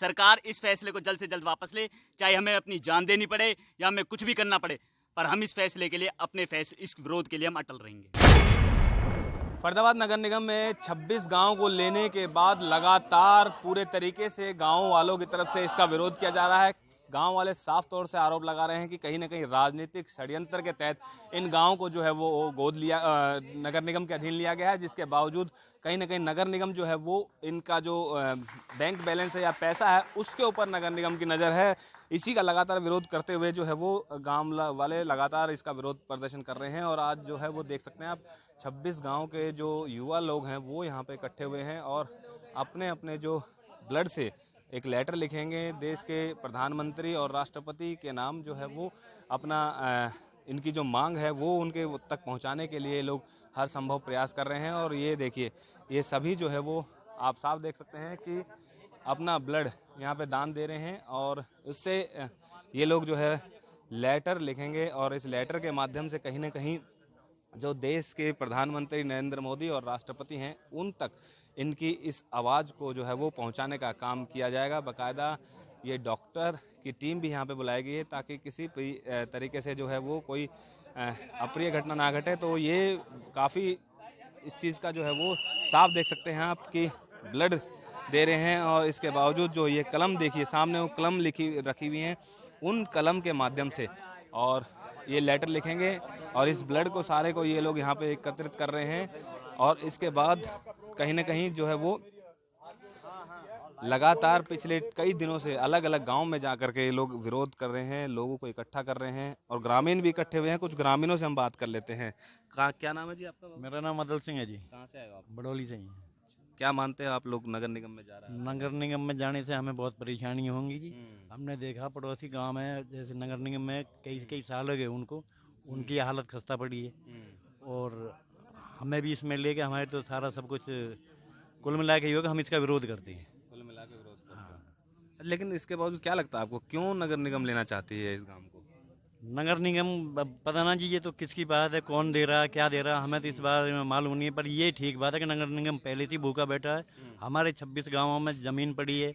सरकार इस फैसले को जल्द से जल्द वापस ले, चाहे हमें अपनी जान देनी पड़े या हमें कुछ भी करना पड़े, पर हम इस फैसले के लिए इस विरोध के लिए हम अटल रहेंगे। फरीदाबाद नगर निगम में 26 गांव को लेने के बाद लगातार पूरे तरीके से गांव वालों की तरफ से इसका विरोध किया जा रहा है। गांव वाले साफ तौर से आरोप लगा रहे हैं कि कहीं ना कहीं राजनीतिक षड्यंत्र के तहत इन गांवों को जो है वो नगर निगम के अधीन लिया गया है, जिसके बावजूद कहीं ना कहीं नगर निगम जो है वो इनका जो बैंक बैलेंस है या पैसा है उसके ऊपर नगर निगम की नज़र है। इसी का लगातार विरोध करते हुए जो है वो गांव वाले लगातार इसका विरोध प्रदर्शन कर रहे हैं। और आज जो है वो देख सकते हैं आप 26 गांव के जो युवा लोग हैं वो यहाँ पे इकट्ठे हुए हैं और अपने अपने जो ब्लड से एक लेटर लिखेंगे देश के प्रधानमंत्री और राष्ट्रपति के नाम जो है वो अपना इनकी जो मांग है वो उनके तक पहुंचाने के लिए लोग हर संभव प्रयास कर रहे हैं। और ये देखिए ये सभी जो है वो आप साफ देख सकते हैं कि अपना ब्लड यहाँ पे दान दे रहे हैं और उससे ये लोग जो है लेटर लिखेंगे और इस लेटर के माध्यम से कहीं ना कहीं जो देश के प्रधानमंत्री नरेंद्र मोदी और राष्ट्रपति हैं उन तक इनकी इस आवाज़ को जो है वो पहुंचाने का काम किया जाएगा। बाकायदा ये डॉक्टर की टीम भी यहाँ पे बुलाई गई है ताकि किसी भी तरीके से जो है वो कोई अप्रिय घटना ना घटे। तो ये काफ़ी इस चीज़ का जो है वो साफ देख सकते हैं आप कि ब्लड दे रहे हैं और इसके बावजूद जो ये कलम देखिए सामने वो कलम रखी हुई हैं, उन कलम के माध्यम से और ये लेटर लिखेंगे और इस ब्लड को सारे को ये लोग यहाँ पे एकत्रित कर रहे हैं। और इसके बाद कहीं ना कहीं जो है वो लगातार पिछले कई दिनों से अलग अलग गांव में जाकर के लोग विरोध कर रहे हैं, लोगों को इकट्ठा कर रहे हैं और ग्रामीण भी इकट्ठे हुए हैं। कुछ ग्रामीणों से हम बात कर लेते हैं। क्या नाम है जी आपका? मेरा नाम अदल सिंह है जी। कहाँ से आए हो आप? बड़ौली से ही। क्या मानते हैं आप लोग नगर निगम में जा रहे हैं? नगर निगम में जाने से हमें बहुत परेशानी होंगी जी। हमने देखा पड़ोसी गांव में जैसे नगर निगम में कई साल हो गए उनको, उनकी हालत खस्ता पड़ी है और हमें भी इसमें लेके हमारे तो सारा सब कुछ कुल मिला के ही होगा, हम इसका विरोध करते हैं। कुल मिला के विरोध करते हैं। लेकिन इसके बावजूद क्या लगता है आपको क्यों नगर निगम लेना चाहती है इस गांव को? नगर निगम पता ना जी, ये तो किसकी बात है, कौन दे रहा है क्या दे रहा है हमें तो इस बारे में मालूम नहीं है। पर ये ठीक बात है कि नगर निगम पहले से भूखा बैठा है। हमारे 26 गाँवों में ज़मीन पड़ी है,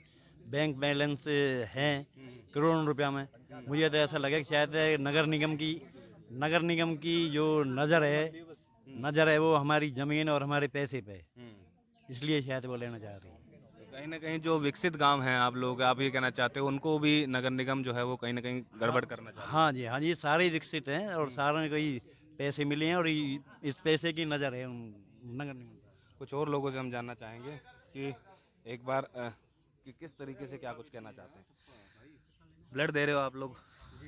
बैंक बैलेंस है करोड़ों रुपया में। मुझे तो ऐसा लगे कि शायद नगर निगम की जो नज़र है वो हमारी ज़मीन और हमारे पैसे पे, इसलिए शायद वो लेना चाह रही है। कहीं ना कहीं जो विकसित गांव हैं आप लोग, आप ये कहना चाहते हो उनको भी नगर निगम जो है वो कहीं ना कहीं गड़बड़ करना चाहते हैं? हाँ जी, सारे विकसित हैं और सारे कोई पैसे मिले हैं और इस पैसे की नज़र है नगर निगम। कुछ और लोगों से हम जानना चाहेंगे कि एक बार कि किस तरीके से क्या कुछ कहना चाहते हैं। ब्लड दे रहे हो आप लोग,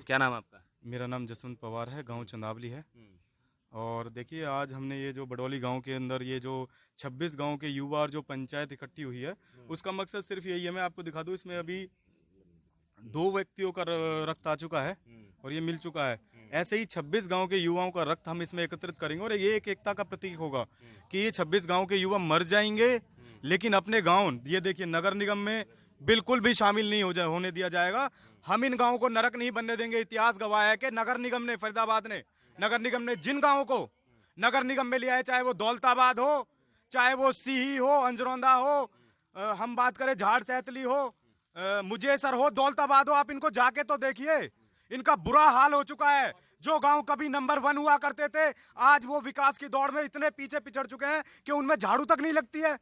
क्या नाम है आपका? मेरा नाम जसवंत पवार है, गांव चंदावली है। और देखिए आज हमने ये जो बड़ौली गांव के अंदर ये जो 26 गांव के युवा और जो पंचायत इकट्ठी हुई है उसका मकसद सिर्फ यही है। मैं आपको दिखा दूं, इसमें अभी 2 व्यक्तियों का रक्त आ चुका है और ये मिल चुका है। ऐसे ही 26 गांव के युवाओं का रक्त हम इसमें एकत्रित करेंगे और ये एक एकता का प्रतीक होगा कि ये 26 गांव के युवा मर जाएंगे लेकिन अपने गाँव ये देखिए नगर निगम में बिल्कुल भी शामिल नहीं होने दिया जाएगा। हम इन गाँवों को नरक नहीं बनने देंगे। इतिहास गवाह है कि नगर निगम ने, फरीदाबाद ने, नगर निगम ने जिन गांवों को नगर निगम में लिया है, चाहे वो दौलताबाद हो, चाहे वो सीही हो, अंजरौंदा हो, हम बात करें झाड़ सैतली हो, मुजेसर हो, दौलताबाद हो, आप इनको जाके तो देखिए, इनका बुरा हाल हो चुका है। जो गांव कभी नंबर 1 हुआ करते थे आज वो विकास की दौड़ में इतने पीछे पिछड़ चुके हैं कि उनमें झाड़ू तक नहीं लगती है।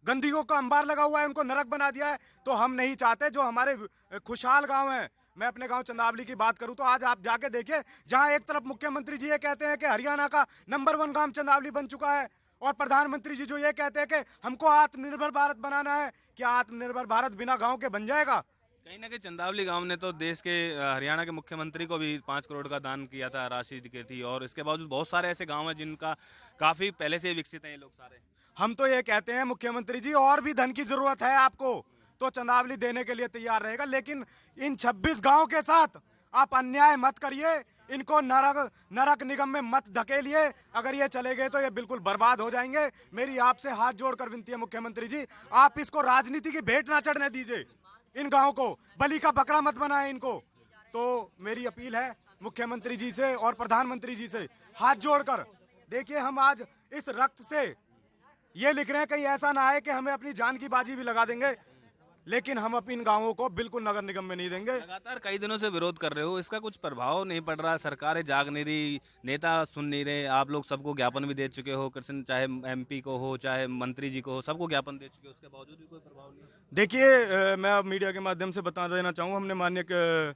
गंदगियों का अंबार लगा हुआ है, उनको नरक बना दिया है। तो हम नहीं चाहते जो हमारे खुशहाल गांव हैं, मैं अपने गांव चंदावली की बात करूं तो आज आप जाके देखिए, जहां एक तरफ मुख्यमंत्री जी ये कहते हैं कि हरियाणा का नंबर 1 गांव चंदावली बन चुका है और प्रधानमंत्री जी जो ये कहते हैं कि हमको आत्मनिर्भर भारत बनाना है, क्या आत्मनिर्भर भारत बिना गांव के बन जाएगा? कहीं ना कहीं चंदावली गांव ने तो देश के हरियाणा के मुख्यमंत्री को भी 5 करोड़ का दान किया था, राशि दी थी। और इसके बावजूद बहुत सारे ऐसे गाँव हैं जिनका काफी पहले से विकसित है ये लोग सारे। हम तो ये कहते हैं मुख्यमंत्री जी और भी धन की जरूरत है आपको तो चंदावली देने के लिए तैयार रहेगा, लेकिन इन 26 गांव के साथ आप अन्याय मत करिए, इनको नरक निगम में मत धकेलिए। अगर ये चले गए तो ये बिल्कुल बर्बाद हो जाएंगे। मेरी आपसे हाथ जोड़कर विनती है मुख्यमंत्री जी, आप इसको राजनीति की भेंट ना चढ़ने दीजिए, इन गाँव को बलि का बकरा मत बनाए इनको। तो मेरी अपील है मुख्यमंत्री जी से और प्रधानमंत्री जी से हाथ जोड़कर, देखिए हम आज इस रक्त से ये लिख रहे हैं, कहीं ऐसा ना आए कि हमें अपनी जान की बाजी भी लगा देंगे। लेकिन हम अपने गांवों को बिल्कुल नगर निगम में नहीं देंगे। लगातार कई दिनों से विरोध कर रहे हो, इसका कुछ प्रभाव नहीं पड़ रहा? सरकारें जाग नहीं रही, नेता सुन नहीं रहे, आप लोग सबको ज्ञापन भी दे चुके हो, कृष्ण चाहे MP को हो चाहे मंत्री जी को हो, सबको ज्ञापन दे चुके हो, उसके बावजूद भी कोई प्रभाव नहीं? देखिए, मैं अब मीडिया के माध्यम से बता देना चाहूँ, हमने माननीय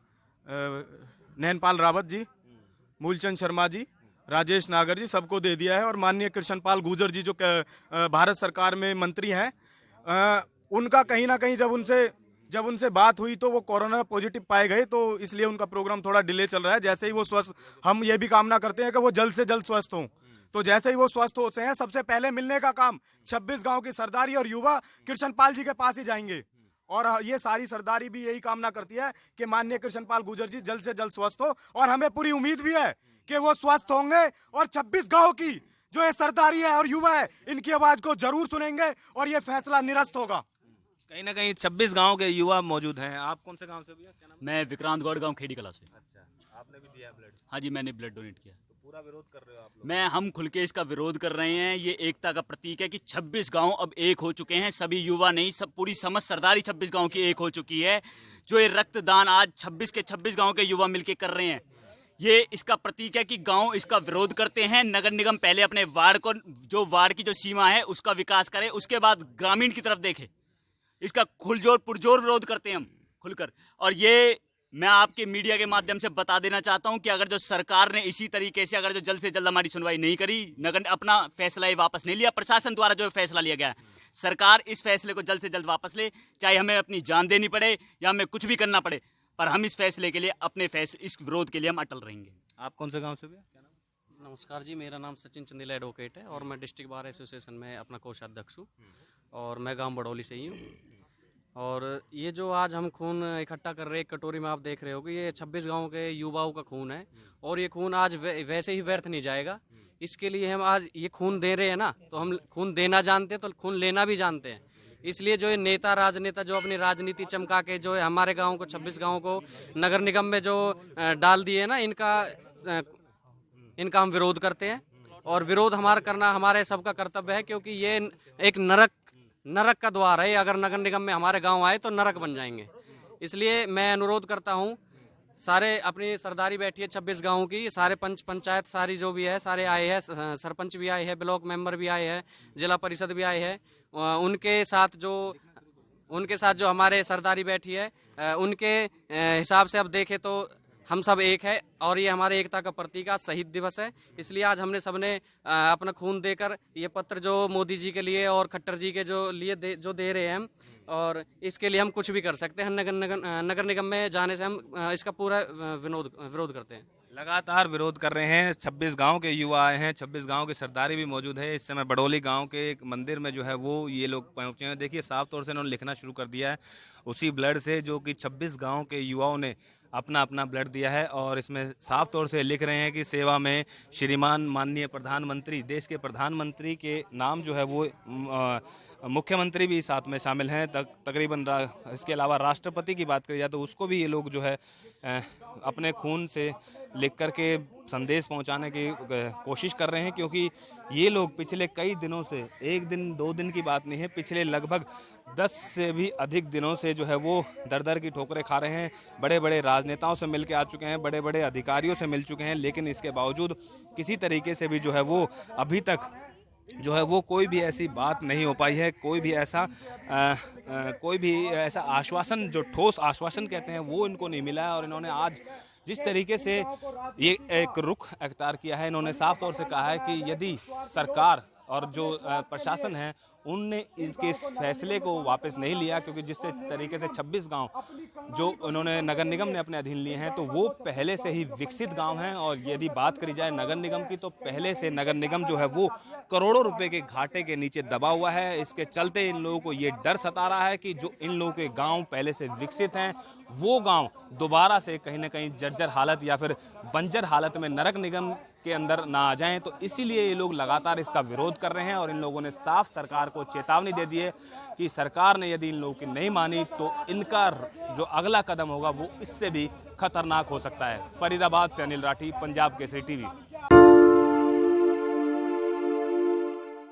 नैनपाल रावत जी, मूलचंद शर्मा जी, राजेश नागर जी, सबको दे दिया है। और माननीय कृष्णपाल गुर्जर जी जो भारत सरकार में मंत्री हैं, उनका कहीं ना कहीं जब उनसे बात हुई तो वो कोरोना पॉजिटिव पाए गए, तो इसलिए उनका प्रोग्राम थोड़ा डिले चल रहा है। जैसे ही वो स्वस्थ, हम ये भी कामना करते हैं कि वो जल्द से जल्द स्वस्थ हों। तो जैसे ही वो स्वस्थ होते हैं, सबसे पहले मिलने का काम 26 गांव की सरदारी और युवा कृष्णपाल जी के पास ही जाएंगे। और ये सारी सरदारी भी यही कामना करती है कि माननीय कृष्णपाल गुर्जर जी जल्द से जल्द स्वस्थ हो। और हमें पूरी उम्मीद भी है कि वो स्वस्थ होंगे और 26 गांव की जो ये सरदारी है और युवा है, इनकी आवाज को जरूर सुनेंगे और ये फैसला निरस्त होगा। कहीं ना कहीं 26 गांव के युवा मौजूद हैं। आप कौन से गांव से भैया, क्या नाम? मैं विक्रांत गौड़, गांव खेड़ी कला से। अच्छा, आपने भी दिया ब्लड? हाँ जी, मैंने ब्लड डोनेट किया। तो पूरा विरोध कर रहे हो आप लोग? हम खुल के इसका विरोध कर रहे हैं। ये एकता का प्रतीक है कि 26 गांव अब एक हो चुके हैं, सभी युवा नहीं, सब पूरी समस्त सरदारी 26 गांव की एक हो चुकी है। जो ये रक्तदान आज 26 के 26 गांव के युवा मिलके कर रहे हैं, ये इसका प्रतीक है कि गांव इसका विरोध करते हैं। नगर निगम पहले अपने वार्ड को, जो वार्ड की जो सीमा है उसका विकास करे, उसके बाद ग्रामीण की तरफ देखे। इसका खुलजोर पुरजोर विरोध करते हैं हम खुलकर। और ये मैं आपके मीडिया के माध्यम से बता देना चाहता हूं कि अगर जो सरकार ने इसी तरीके से अगर जो जल्द से जल्द हमारी सुनवाई नहीं करी, नगर अपना फैसला ये वापस नहीं लिया, प्रशासन द्वारा जो फैसला लिया गया है, सरकार इस फैसले को जल्द से जल्द वापस ले, चाहे हमें अपनी जान देनी पड़े या हमें कुछ भी करना पड़े, पर हम इस फैसले के लिए इस विरोध के लिए हम अटल रहेंगे। आप कौन से गांव से भैया, क्या नाम? नमस्कार जी, मेरा नाम सचिन चंदेला एडवोकेट है और मैं डिस्ट्रिक्ट बार एसोसिएशन में अपना कोषाध्यक्ष हूँ और मैं गांव बड़ौली से ही हूँ। और ये जो आज हम खून इकट्ठा कर रहे हैं, एक कटोरी में आप देख रहे हो कि ये 26 गांव के युवाओं का खून है और ये खून आज वैसे ही व्यर्थ नहीं जाएगा। इसके लिए हम आज ये खून दे रहे हैं ना, तो हम खून देना जानते हैं तो खून लेना भी जानते हैं। इसलिए जो ये नेता राजनेता जो अपनी राजनीति चमका के जो हमारे गाँव को 26 गाँव को नगर निगम में जो डाल दिए ना, इनका हम विरोध करते हैं। और विरोध हमारा करना हमारे सबका कर्तव्य है, क्योंकि ये एक नरक का द्वार है। अगर नगर निगम में हमारे गांव आए तो नरक बन जाएंगे। इसलिए मैं अनुरोध करता हूं, सारे अपनी सरदारी बैठी है 26 गांव की, सारे पंचायत सारी जो भी है सारे आए हैं, सरपंच भी आए हैं, ब्लॉक मेंबर भी आए हैं, जिला परिषद भी आए हैं। उनके साथ जो हमारे सरदारी बैठी है, उनके हिसाब से अब देखें तो हम सब एक है और ये हमारे एकता का प्रतीक आज शहीद दिवस है। इसलिए आज हमने सबने अपना खून देकर ये पत्र जो मोदी जी के लिए और खट्टर जी के जो लिए जो दे रहे हैं हम, और इसके लिए हम कुछ भी कर सकते हैं। नगर निगम में जाने से हम इसका पूरा विरोध करते हैं। लगातार विरोध कर रहे हैं। 26 गांव के युवा आए हैं, 26 गांव के सरदारी भी मौजूद है। इस समय बड़ौली गांव के एक मंदिर में जो है वो ये लोग पहुंचे हैं। देखिए, साफ तौर से इन्होंने लिखना शुरू कर दिया है उसी ब्लड से जो कि 26 गांव के युवाओं ने अपना ब्लड दिया है। और इसमें साफ तौर से लिख रहे हैं कि सेवा में श्रीमान माननीय प्रधानमंत्री, देश के प्रधानमंत्री के नाम जो है वो मुख्यमंत्री भी साथ में शामिल हैं। तकरीबन इसके अलावा राष्ट्रपति की बात करी जाए तो उसको भी ये लोग जो है अपने खून से लिख करके संदेश पहुंचाने की कोशिश कर रहे हैं, क्योंकि ये लोग पिछले कई दिनों से, एक दिन दो दिन की बात नहीं है, पिछले लगभग 10 से भी अधिक दिनों से जो है वो दर की ठोकरें खा रहे हैं। बड़े बड़े राजनेताओं से मिल के आ चुके हैं, बड़े बड़े अधिकारियों से मिल चुके हैं, लेकिन इसके बावजूद किसी तरीके से भी जो है वो अभी तक जो है वो कोई भी ऐसी बात नहीं हो पाई है, कोई भी ऐसा आश्वासन, जो ठोस आश्वासन कहते हैं, वो इनको नहीं मिला है। और इन्होंने आज जिस तरीके से ये एक रुख अख्तियार किया है, इन्होंने साफ तौर से कहा है कि यदि सरकार और जो प्रशासन है उनने इनके इस फैसले को वापस नहीं लिया, क्योंकि जिस तरीके से 26 गांव जो उन्होंने नगर निगम ने अपने अधीन लिए हैं तो वो पहले से ही विकसित गांव हैं। और यदि बात करी जाए नगर निगम की तो पहले से नगर निगम जो है वो करोड़ों रुपए के घाटे के नीचे दबा हुआ है। इसके चलते इन लोगों को ये डर सता रहा है कि जो इन लोगों के गांव पहले से विकसित हैं वो गांव दोबारा से कहीं ना कहीं जर्जर हालत या फिर बंजर हालत में नगर निगम के अंदर ना आ जाएं। तो इसीलिए ये लोग लगातार इसका विरोध कर रहे हैं। और इन लोगों ने साफ सरकार को चेतावनी दे दी है कि सरकार ने यदि इन लोगों की नहीं मानी तो इनका जो अगला कदम होगा वो इससे भी खतरनाक हो सकता है। फरीदाबाद से अनिल राठी, पंजाब केसरी टीवी।